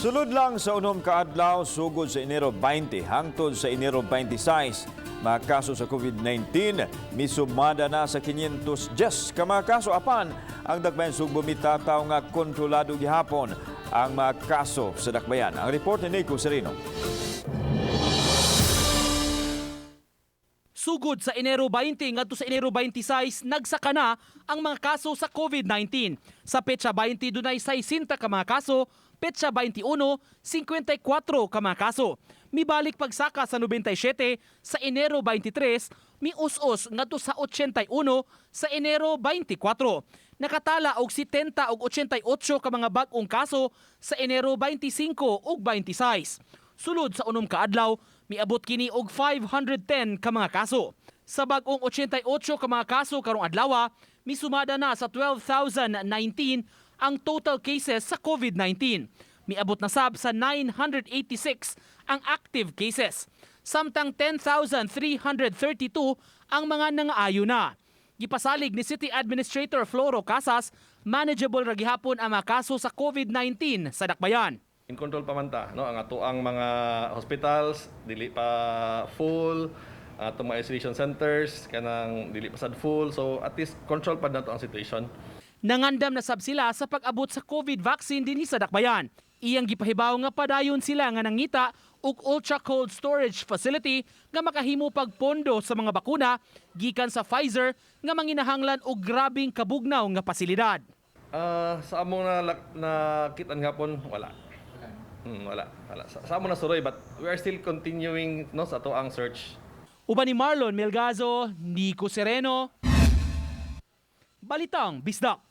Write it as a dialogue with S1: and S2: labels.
S1: Sulod lang sa unom ka adlaw sugod sa Enero 20 hangtod sa Enero 26. Mga kaso sa COVID-19 misumada na sa 510 ka mga kaso apan ang dakbayan sugbo mitataw nga kontrolado gihapon ang mga kaso sa dakbayan. Ang report ni Nico Serino.
S2: Sugod sa Enero 20 ngadto sa Enero 26 nagsaka na ang mga kaso sa COVID-19. Sa petsa 20 dunay 60 ka mga kaso, petsa 21 54 ka mga kaso. Mibalik pagsaka sa 97 sa Enero 23, mius-us ngadto sa 81 sa Enero 24. Nakatala og 70 og 88 ka mga bag-ong kaso sa Enero 25 ug 26. Sulod sa unom ka adlaw, miabot kini og 510 ka mga kaso. Sa bag-ong 88 ka mga kaso karong adlaw, misumada na sa 12,019 ang total cases sa COVID-19. Miabot na sab sa 986 ang active cases. Samtang 10,332 ang mga nangaayo na. Gipasalig ni City Administrator Floro Casas, manageable ra gihapon ang mga kaso sa COVID-19 sa dakbayan.
S3: In control pa man ta, no? Ang ato ang mga hospitals dili pa full, atong mga isolation centers kanang dili pa sad full, so at least control pa nato ang situation.
S2: Nangandam na sab sila sa pag-abot sa COVID vaccine dinhi sa dakbayan. Iyang gipahibaw nga padayon sila nga Nangita ug ultra cold storage facility nga makahimo pagpondo sa mga bakuna gikan sa Pfizer nga manginahanglan og grabing kabugnaw nga pasilidad.
S3: Sa among nakitan gapon wala. Wala. Sa among nasuroy, but we are still continuing no sa ato ang search.
S2: Uban ni Marlon Melgazo, Nico Sereno, Balitang Bisdak.